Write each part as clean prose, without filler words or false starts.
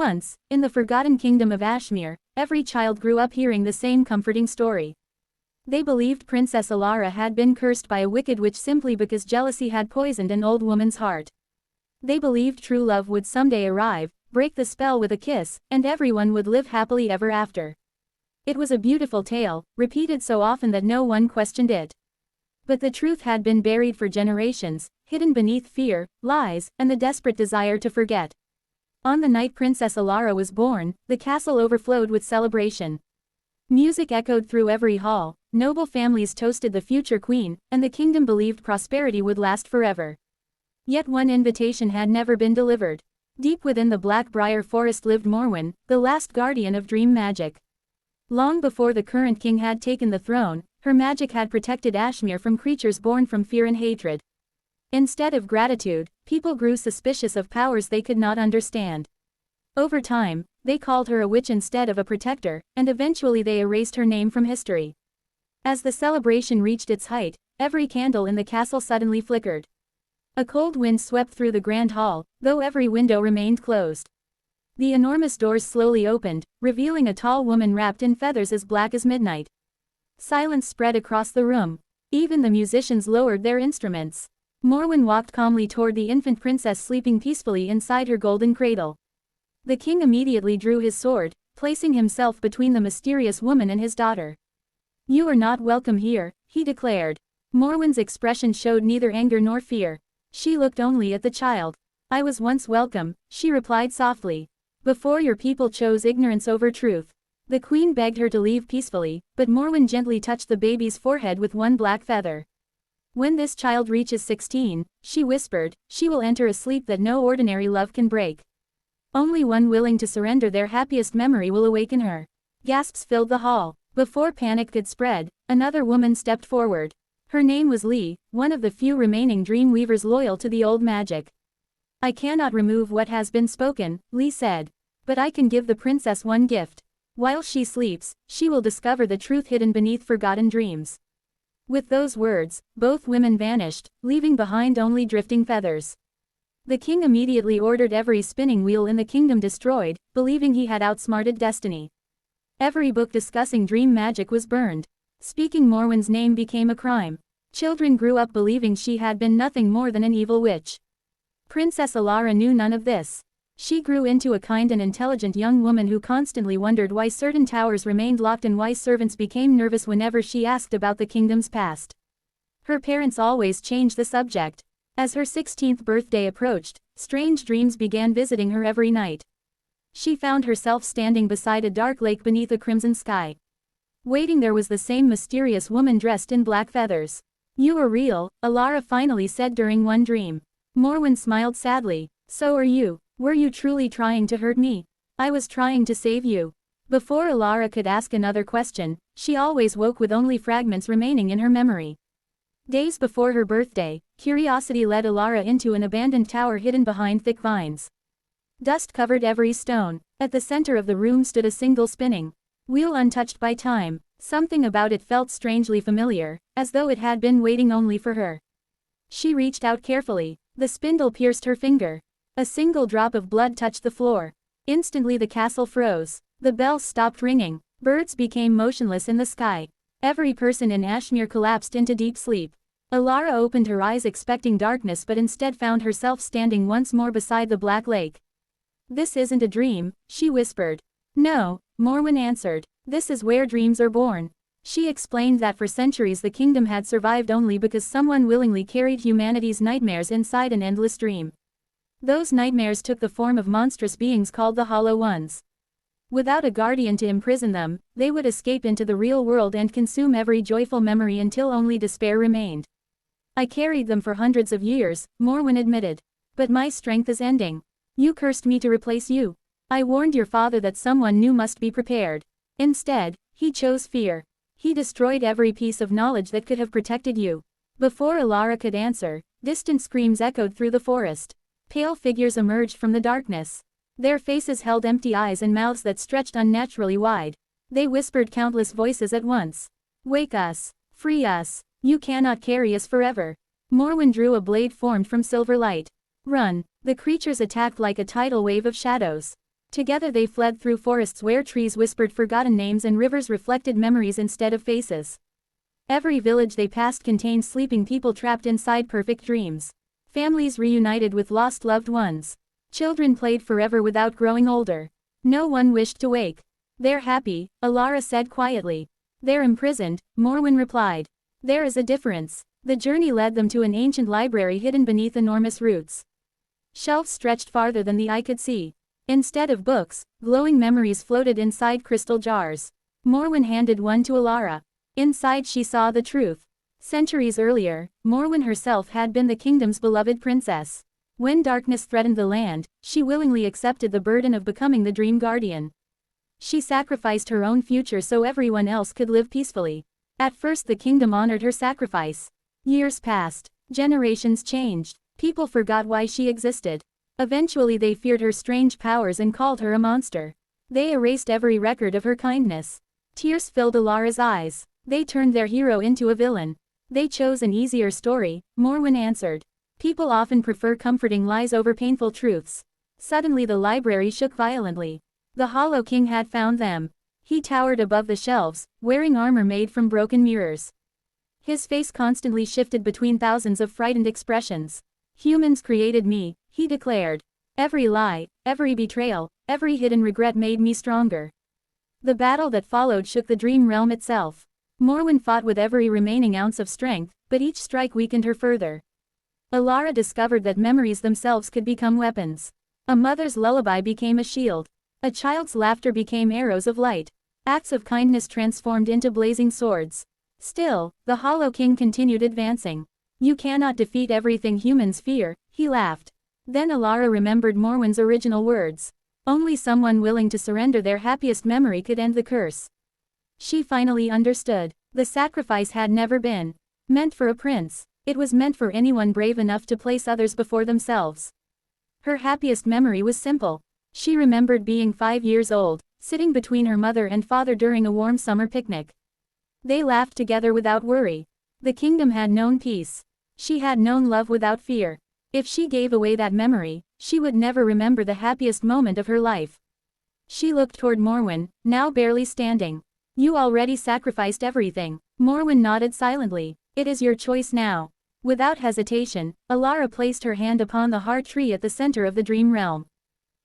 Once, in the forgotten kingdom of Ashmere, every child grew up hearing the same comforting story. They believed Princess Alara had been cursed by a wicked witch simply because jealousy had poisoned an old woman's heart. They believed true love would someday arrive, break the spell with a kiss, and everyone would live happily ever after. It was a beautiful tale, repeated so often that no one questioned it. But the truth had been buried for generations, hidden beneath fear, lies, and the desperate desire to forget. On the night Princess Alara was born, the castle overflowed with celebration. Music echoed through every hall, noble families toasted the future queen, and the kingdom believed prosperity would last forever. Yet one invitation had never been delivered. Deep within the Blackbriar forest lived Morwen, the last guardian of dream magic. Long before the current king had taken the throne, her magic had protected Ashmere from creatures born from fear and hatred. Instead of gratitude, people grew suspicious of powers they could not understand. Over time, they called her a witch instead of a protector, and eventually they erased her name from history. As the celebration reached its height, every candle in the castle suddenly flickered. A cold wind swept through the grand hall, though every window remained closed. The enormous doors slowly opened, revealing a tall woman wrapped in feathers as black as midnight. Silence spread across the room. Even the musicians lowered their instruments. Morwen walked calmly toward the infant princess sleeping peacefully inside her golden cradle. The king immediately drew his sword, placing himself between the mysterious woman and his daughter. "You are not welcome here," he declared. Morwen's expression showed neither anger nor fear. She looked only at the child. "I was once welcome," she replied softly. "Before your people chose ignorance over truth." The queen begged her to leave peacefully, but Morwen gently touched the baby's forehead with one black feather. "When this child reaches 16, she whispered, she will enter a sleep that no ordinary love can break. Only one willing to surrender their happiest memory will awaken her." Gasps filled the hall. Before panic could spread, another woman stepped forward. Her name was Lee, one of the few remaining dream weavers loyal to the old magic. "I cannot remove what has been spoken," Lee said. "But I can give the princess one gift. While she sleeps, she will discover the truth hidden beneath forgotten dreams." With those words, both women vanished, leaving behind only drifting feathers. The king immediately ordered every spinning wheel in the kingdom destroyed, believing he had outsmarted destiny. Every book discussing dream magic was burned. Speaking Morwen's name became a crime. Children grew up believing she had been nothing more than an evil witch. Princess Alara knew none of this. She grew into a kind and intelligent young woman who constantly wondered why certain towers remained locked and why servants became nervous whenever she asked about the kingdom's past. Her parents always changed the subject. As her 16th birthday approached, strange dreams began visiting her every night. She found herself standing beside a dark lake beneath a crimson sky. Waiting there was the same mysterious woman dressed in black feathers. "You are real," Alara finally said during one dream. Morwen smiled sadly. "So are you. Were you truly trying to hurt me?" "I was trying to save you." Before Alara could ask another question, she always woke with only fragments remaining in her memory. Days before her birthday, curiosity led Alara into an abandoned tower hidden behind thick vines. Dust covered every stone. At the center of the room stood a single spinning wheel untouched by time. Something about it felt strangely familiar, as though it had been waiting only for her. She reached out carefully. The spindle pierced her finger. A single drop of blood touched the floor. Instantly the castle froze. The bells stopped ringing. Birds became motionless in the sky. Every person in Ashmere collapsed into deep sleep. Alara opened her eyes expecting darkness but instead found herself standing once more beside the black lake. "This isn't a dream," she whispered. "No," Morwen answered. "This is where dreams are born." She explained that for centuries the kingdom had survived only because someone willingly carried humanity's nightmares inside an endless dream. Those nightmares took the form of monstrous beings called the Hollow Ones. Without a guardian to imprison them, they would escape into the real world and consume every joyful memory until only despair remained. "I carried them for hundreds of years," Morwen admitted. "But my strength is ending. You cursed me to replace you. I warned your father that someone new must be prepared. Instead, he chose fear. He destroyed every piece of knowledge that could have protected you." Before Alara could answer, distant screams echoed through the forest. Pale figures emerged from the darkness. Their faces held empty eyes and mouths that stretched unnaturally wide. They whispered countless voices at once. "Wake us! Free us! You cannot carry us forever!" Morwen drew a blade formed from silver light. "Run!" The creatures attacked like a tidal wave of shadows. Together they fled through forests where trees whispered forgotten names and rivers reflected memories instead of faces. Every village they passed contained sleeping people trapped inside perfect dreams. Families reunited with lost loved ones. Children played forever without growing older. No one wished to wake. "They're happy," Alara said quietly. "They're imprisoned," Morwen replied. "There is a difference." The journey led them to an ancient library hidden beneath enormous roots. Shelves stretched farther than the eye could see. Instead of books, glowing memories floated inside crystal jars. Morwen handed one to Alara. Inside she saw the truth. Centuries earlier, Morwen herself had been the kingdom's beloved princess. When darkness threatened the land, she willingly accepted the burden of becoming the Dream Guardian. She sacrificed her own future so everyone else could live peacefully. At first the kingdom honored her sacrifice. Years passed. Generations changed. People forgot why she existed. Eventually they feared her strange powers and called her a monster. They erased every record of her kindness. Tears filled Alara's eyes. They turned their hero into a villain. They chose an easier story, Morwen answered. People often prefer comforting lies over painful truths. Suddenly the library shook violently. The Hollow King had found them. He towered above the shelves, wearing armor made from broken mirrors. His face constantly shifted between thousands of frightened expressions. "Humans created me," he declared. "Every lie, every betrayal, every hidden regret made me stronger." The battle that followed shook the dream realm itself. Morwen fought with every remaining ounce of strength, but each strike weakened her further. Alara discovered that memories themselves could become weapons. A mother's lullaby became a shield. A child's laughter became arrows of light. Acts of kindness transformed into blazing swords. Still, the Hollow King continued advancing. "You cannot defeat everything humans fear," he laughed. Then Alara remembered Morwen's original words. Only someone willing to surrender their happiest memory could end the curse. She finally understood. The sacrifice had never been meant for a prince. It was meant for anyone brave enough to place others before themselves. Her happiest memory was simple. She remembered being 5 years old, sitting between her mother and father during a warm summer picnic. They laughed together without worry. The kingdom had known peace. She had known love without fear. If she gave away that memory, she would never remember the happiest moment of her life. She looked toward Morwen, now barely standing. "You already sacrificed everything." Morwen nodded silently. "It is your choice now." Without hesitation, Alara placed her hand upon the heart tree at the center of the dream realm.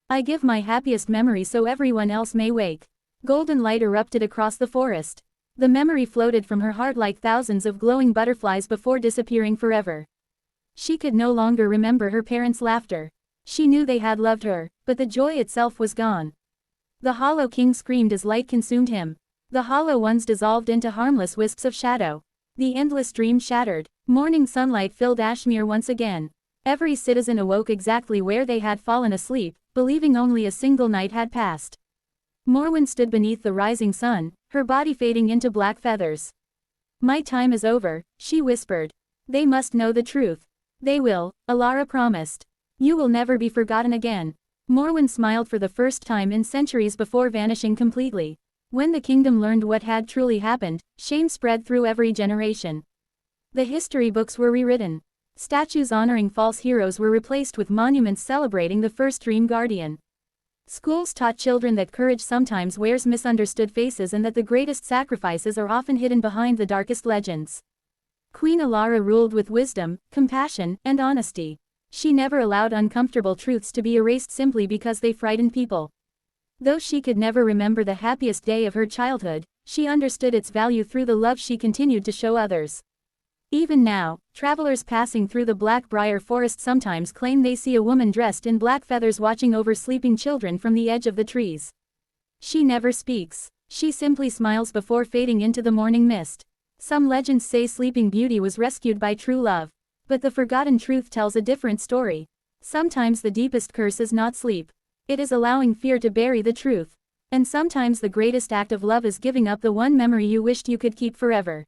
"I give my happiest memory so everyone else may wake." Golden light erupted across the forest. The memory floated from her heart like thousands of glowing butterflies before disappearing forever. She could no longer remember her parents' laughter. She knew they had loved her, but the joy itself was gone. The Hollow King screamed as light consumed him. The Hollow Ones dissolved into harmless wisps of shadow. The endless dream shattered. Morning sunlight filled Ashmere once again. Every citizen awoke exactly where they had fallen asleep, believing only a single night had passed. Morwen stood beneath the rising sun, her body fading into black feathers. "My time is over," she whispered. "They must know the truth." "They will," Alara promised. "You will never be forgotten again." Morwen smiled for the first time in centuries before vanishing completely. When the kingdom learned what had truly happened, shame spread through every generation. The history books were rewritten. Statues honoring false heroes were replaced with monuments celebrating the first Dream Guardian. Schools taught children that courage sometimes wears misunderstood faces and that the greatest sacrifices are often hidden behind the darkest legends. Queen Alara ruled with wisdom, compassion, and honesty. She never allowed uncomfortable truths to be erased simply because they frightened people. Though she could never remember the happiest day of her childhood, she understood its value through the love she continued to show others. Even now, travelers passing through the Blackbriar Forest sometimes claim they see a woman dressed in black feathers watching over sleeping children from the edge of the trees. She never speaks. She simply smiles before fading into the morning mist. Some legends say Sleeping Beauty was rescued by true love. But the forgotten truth tells a different story. Sometimes the deepest curse is not sleep. It is allowing fear to bury the truth. And sometimes the greatest act of love is giving up the one memory you wished you could keep forever.